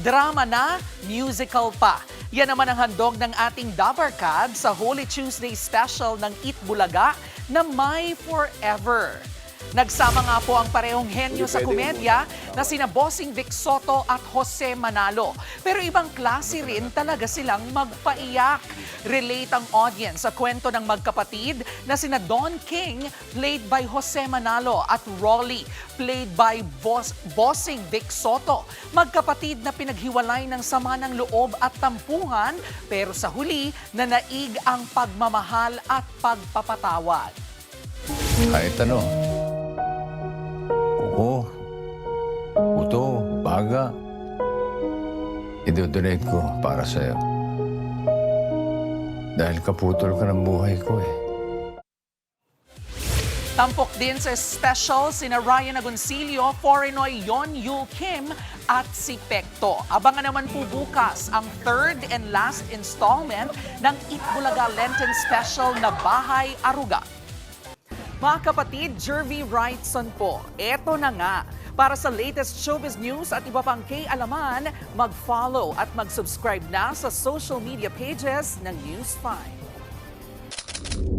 drama na, musical pa. Yan naman ang handog ng ating Dabarkad sa Holy Tuesday special ng Eat Bulaga na My Forever. Nagsama nga po ang parehong henyo sa komedya na sina Bossing Vic Soto at Jose Manalo. Pero ibang klase rin talaga silang magpaiyak. Relate ang audience sa kwento ng magkapatid na sina Don King, played by Jose Manalo, at Rolly, played by Bossing Vic Soto. Magkapatid na pinaghiwalay ng sama ng loob at tampuhan, pero sa huli, nanaig ang pagmamahal at pagpapatawad. Kahit ano, kuko, buto, baga, idodonate ko para sa'yo. Dahil kaputol ka ng buhay ko eh. Tampok din sa special sina Ryan Agoncillo, Foreignoy Yon Yul Kim at si Pekto. Abangan naman po bukas ang third and last installment ng Eat Bulaga Lenten Special na Bahay Aruga. Mga kapatid, Jervy Wrightson po, eto na nga. Para sa latest showbiz news at iba pang kay-alaman, mag-follow at mag-subscribe na sa social media pages ng News 5.